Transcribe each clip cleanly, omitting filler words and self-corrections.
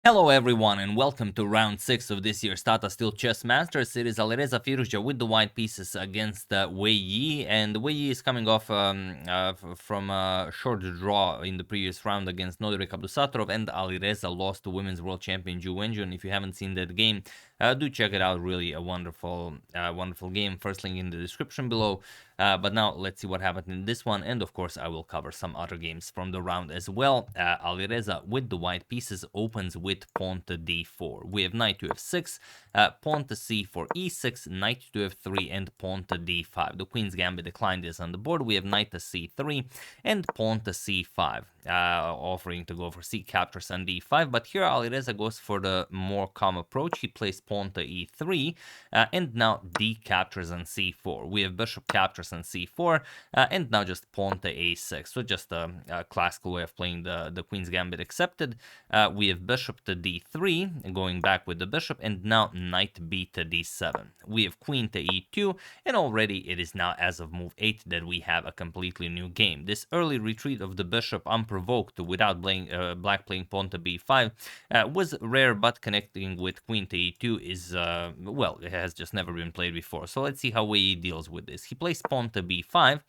Hello everyone and welcome to round 6 of this year's Tata Steel Chess Masters. It is Alireza Firouzja with the white pieces against Wei Yi, and Wei Yi is coming off from a short draw in the previous round against Nodirik Abdusattorov, and Alireza lost to women's world champion Zhu Wenjun. And if you haven't seen that game, do check it out. Really a wonderful game. First link in the description below. But now let's see what happened in this one, and of course I will cover some other games from the round as well. Alireza with the white pieces opens with pawn to d4. We have knight to f6, pawn to c4, e6, knight to f3, and pawn to d5. The queen's gambit declined is on the board. We have knight to c3 and pawn to c5, offering to go for c captures on d5. But here Alireza goes for the more calm approach. He plays pawn to e3, and now d captures on c4. We have bishop captures on c4, and now just pawn to a6. So just a classical way of playing the queen's gambit accepted. We have bishop to d3, going back with the bishop, and now knight b to d7. We have queen to e2, and already it is now as of move 8 that we have a completely new game. This early retreat of the bishop unprovoked without black playing pawn to b5 was rare, but connecting with queen to e2 is, well, it has just never been played before. So let's see how Wei Yi deals with this. He plays pawn to b5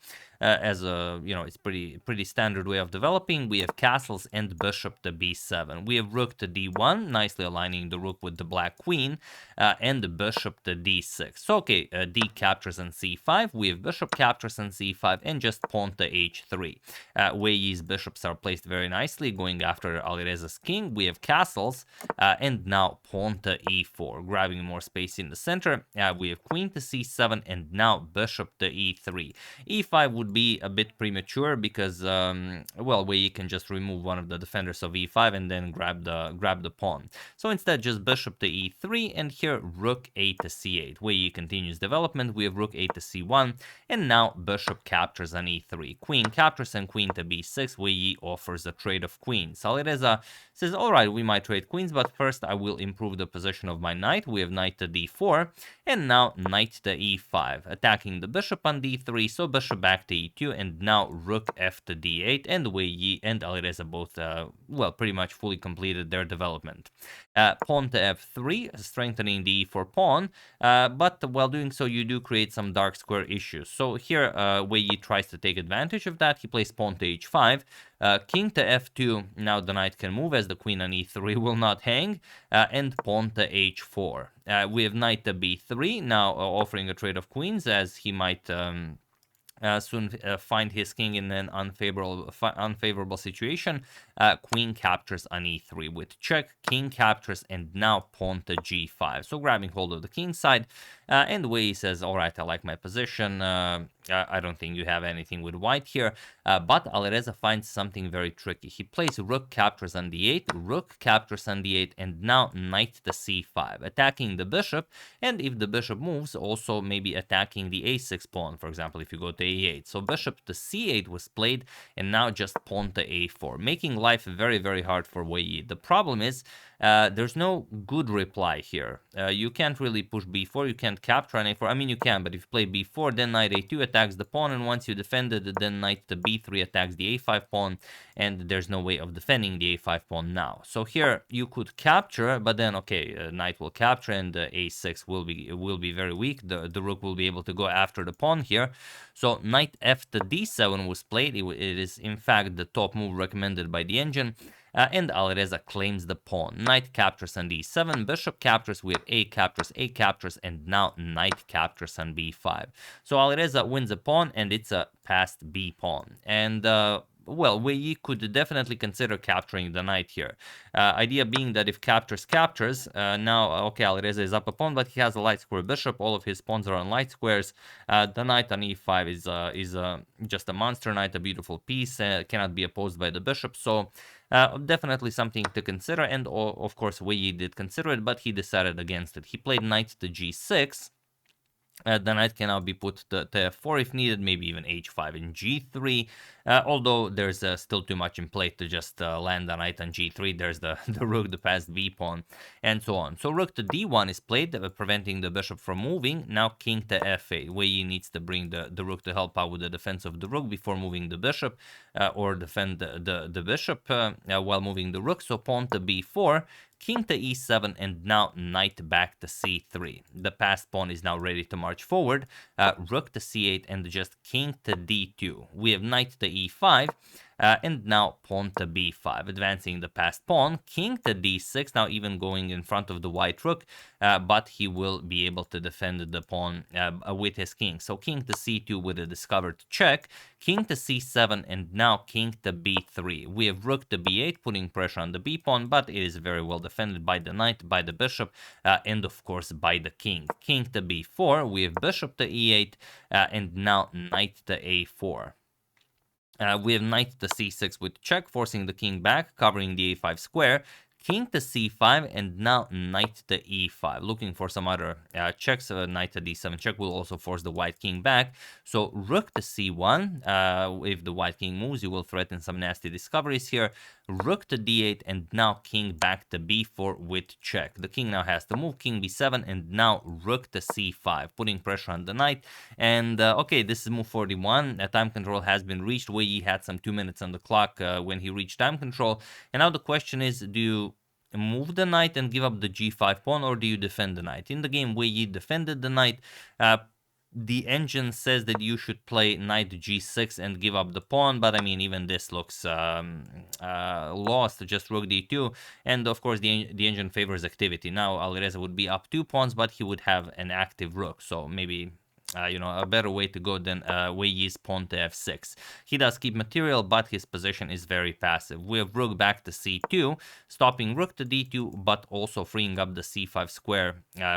as a, it's pretty standard way of developing. We have castles and bishop to b7. We have rook to d1, nicely aligning the rook with the black queen, and the bishop to d6. So okay, d captures on c5. We have bishop captures on c5 and just pawn to h3. Wei Yi's bishops are placed very nicely, going after Alireza's king. We have castles, and now pawn to e4, grabbing more space in the center. We have queen to c7 and now bishop to e3. e5 would be a bit premature because, well, Wei Yi can just remove one of the defenders of e5 and then grab the pawn. So instead, just bishop to e3, and here rook a to c8. Wei Yi continues development. We have rook a to c1, and now bishop captures on e3. Queen captures and queen to b6. Wei Yi offers a trade of queens. Alireza says, all right, we might trade queens, but first I will improve the position of my knight. We have knight to d4, and now knight to e5, attacking the bishop on d3, so bishop back to e2, and now rook f to d8, and Wei Yi and Alireza both, well, pretty much fully completed their development. Pawn to f3, strengthening the e4 pawn, but while doing so, you do create some dark square issues. So here, Wei Yi tries to take advantage of that. He plays pawn to h5, king to f2, now the knight can move as the queen on e3 will not hang, and pawn to h4. We have knight to b3, now offering a trade of queens, as he might soon find his king in an unfavorable situation. Queen captures on e3 with check, king captures, and now pawn to g5. So grabbing hold of the king side, and Wei Yi says, all right, I like my position. I don't think you have anything with white here, but Alireza finds something very tricky. He plays rook captures on d8, rook captures on d8, and now knight to c5, attacking the bishop, and if the bishop moves, also maybe attacking the a6 pawn, for example, if you go to a8. So bishop to c8 was played, and now just pawn to a4, making life very, very hard for Wei Yi. The problem is, there's no good reply here. You can't really push b4, you can't capture on a4. I mean, you can, but if you play b4, then knight a2 attacks the pawn, and once you defend it, then knight to b3 attacks the a5 pawn, and there's no way of defending the a5 pawn now. So here you could capture, but then okay, knight will capture, and a6 will be very weak. The rook will be able to go after the pawn here. So knight f to d7 was played. It is in fact the top move recommended by the engine. And Alireza claims the pawn. Knight captures on d7, bishop captures, we have a captures, and now knight captures on b5. So Alireza wins a pawn, and it's a passed b pawn. And well, Wei Yi could definitely consider capturing the knight here. Idea being that if captures, now, okay, Alireza is up a pawn, but he has a light square bishop. All of his pawns are on light squares. The knight on e5 is just a monster knight, a beautiful piece, cannot be opposed by the bishop. So definitely something to consider, and of course Wei Yi did consider it, but he decided against it. He played knight to g6, The knight can now be put to f4 if needed, maybe even h5 and g3. Although there's still too much in play to just land the knight on g3. There's the rook, the passed b pawn, and so on. So rook to d1 is played, preventing the bishop from moving. Now king to f8. Wei Yi needs to bring the rook to help out with the defense of the rook before moving the bishop, or defend the bishop while moving the rook. So pawn to b4. King to e7, and now knight back to c3. The passed pawn is now ready to march forward. Rook to c8 and just king to d2. We have knight to e5. And now pawn to b5, advancing the passed pawn, king to d6, now even going in front of the white rook, but he will be able to defend the pawn with his king. So king to c2 with a discovered check, king to c7, and now king to b3. We have rook to b8, putting pressure on the b pawn, but it is very well defended by the knight, by the bishop, and of course by the king. King to b4, we have bishop to e8, and now knight to a4. We have knight to c6 with check, forcing the king back, covering the a5 square. King to c5, and now knight to e5. Looking for some other checks. Knight to d7 check will also force the white king back. So rook to c1. If the white king moves, you will threaten some nasty discoveries here. Rook to d8, and now king back to b4 with check. The king now has to move, king b7, and now rook to c5, putting pressure on the knight. And okay, this is move 41. Time control has been reached. Wei Yi had some 2 minutes on the clock when he reached time control. And now the question is, do you move the knight and give up the g5 pawn, or do you defend the knight? In the game, Wei Yi defended the knight. The engine says that you should play knight g6 and give up the pawn, but I mean, even this looks lost, just rook d2, and of course the engine favors activity. Now Alireza would be up 2 pawns, but he would have an active rook, so maybe a better way to go than Wei Yi's pawn to f6. He does keep material, but his position is very passive. We have rook back to c2, stopping rook to d2, but also freeing up the c5 square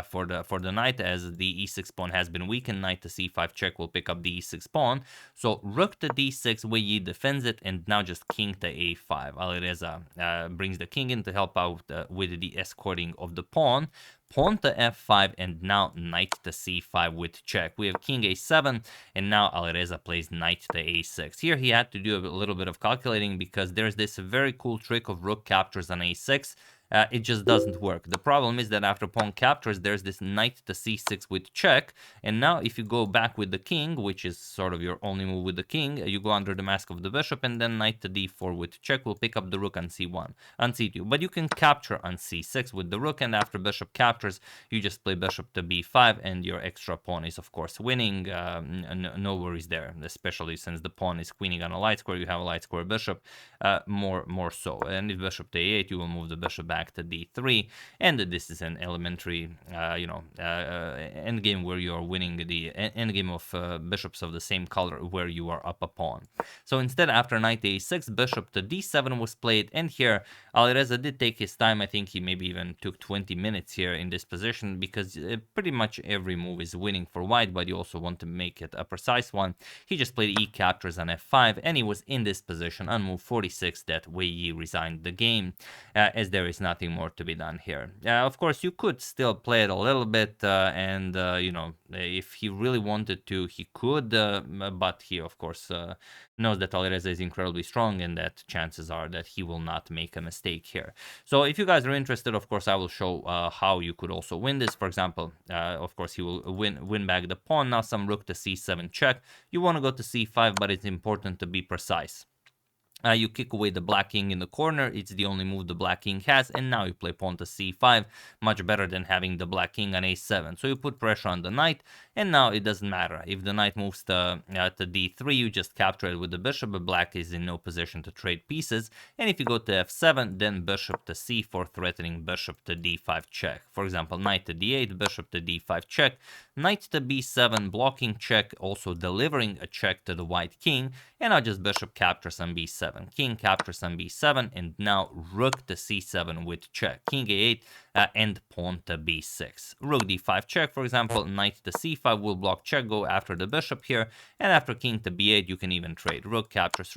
for the knight, as the e6 pawn has been weakened. Knight to c5 check will pick up the e6 pawn. So rook to d6, Wei Yi defends it, and now just king to a5. Alireza brings the king in to help out with the escorting of the pawn. Pawn to f5, and now knight to c5 with check. We have king a7, and now Alireza plays knight to a6. Here he had to do a little bit of calculating, because there's this very cool trick of rook captures on a6. It just doesn't work. The problem is that after pawn captures, there's this knight to c6 with check, and now if you go back with the king, which is sort of your only move with the king, you go under the mask of the bishop, and then knight to d4 with check will pick up the rook on c1, on c2. But you can capture on c6 with the rook, and after bishop captures, you just play bishop to b5, and your extra pawn is of course winning. No worries there, especially since the pawn is queening on a light square. You have a light square bishop, more so. And if bishop to a8, you will move the bishop back to d3, and this is an elementary endgame where you are winning the endgame of bishops of the same color, where you are up a pawn. So instead, after knight to a6, bishop to d7 was played, and here Alireza did take his time. I think he maybe even took 20 minutes here in this position, because pretty much every move is winning for white, but you also want to make it a precise one. He just played e captures on f5, and he was in this position on move 46 that Wei Yi resigned the game, as there is nothing more to be done here. Of course, you could still play it a little bit, and if he really wanted to, he could, but he of course knows that Alireza is incredibly strong, and that chances are that he will not make a mistake here. So if you guys are interested, of course I will show how you could also win this. For example, of course he will win back the pawn. Now some rook to c7 check. You want to go to c5, but it's important to be precise. You kick away the black king in the corner. It's the only move the black king has, and now you play pawn to c5, much better than having the black king on a7. So you put pressure on the knight, and now it doesn't matter. If the knight moves to d3, you just capture it with the bishop, but black is in no position to trade pieces. And if you go to f7, then bishop to c4, threatening bishop to d5 check. For example, knight to d8, bishop to d5 check, knight to b7, blocking check, also delivering a check to the white king, and now just bishop captures on b7. King captures on b7, and now rook to c7 with check. King a8, and pawn to b6. Rook d5 check, for example, knight to c5 will block check, go after the bishop here, and after king to b8 you can even trade. Rook captures,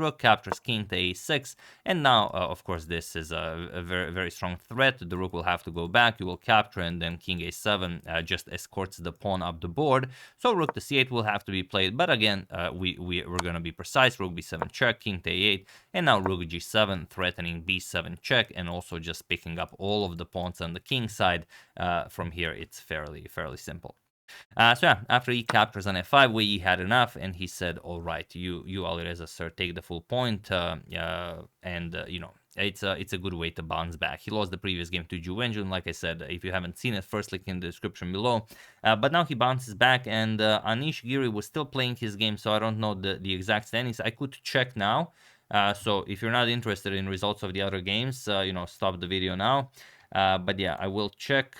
king to a6, and now, of course, this is a very, very strong threat. The rook will have to go back, you will capture, and then king a7 just escorts the pawn up the board. So rook to c8 will have to be played, but again, we're going to be precise. Rook b7 check, king to a8, and now rook g7 threatening b7 check, and also just picking up all of the pawns on the king side. From here, it's fairly simple. So yeah, after he captures on f5, Wei Yi had enough, and he said, "All right, you Alireza, sir, take the full point." You know, it's a good way to bounce back. He lost the previous game to Ju Wenjun, like I said. If you haven't seen it, first link in the description below. But now he bounces back, and Anish Giri was still playing his game, so I don't know the exact standings. I could check now. So if you're not interested in results of the other games, you know, stop the video now. But yeah, I will check.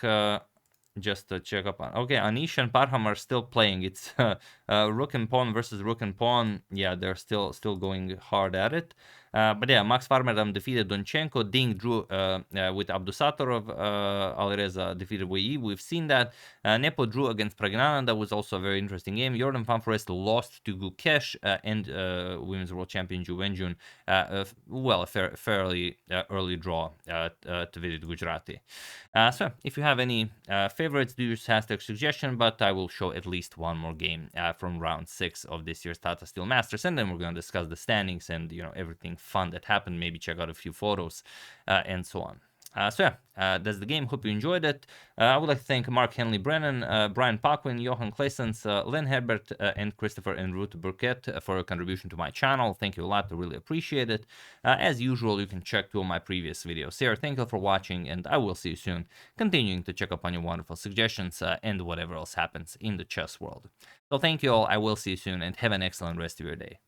Just to check up on. Okay, Anish and Parham are still playing. It's rook and pawn versus rook and pawn. Yeah, they're still going hard at it. But yeah, Max Farmeram defeated Donchenko. Ding drew with Abdusatorov. Alireza defeated Wei Yi. We've seen that. Nepo drew against Pragnananda. That was also a very interesting game. Jordan Van Forest lost to Gukesh and Women's World Champion Ju Wenjun. Well, a fairly early draw to Vidit Gujarati. So if you have any favorites, do use hashtag suggestion, but I will show at least one more game from round 6 of this year's Tata Steel Masters, and then we're going to discuss the standings and, you know, everything fun that happened, maybe check out a few photos and so on. So yeah, that's the game. Hope you enjoyed it. I would like to thank Mark Henley Brennan, Brian Paquin, Johan Claessens, Len Herbert, and Christopher and Ruth Burkett for your contribution to my channel. Thank you a lot. I really appreciate it. As usual, you can check two of my previous videos here. Thank you for watching, and I will see you soon, continuing to check up on your wonderful suggestions and whatever else happens in the chess world. So thank you all. I will see you soon, and have an excellent rest of your day.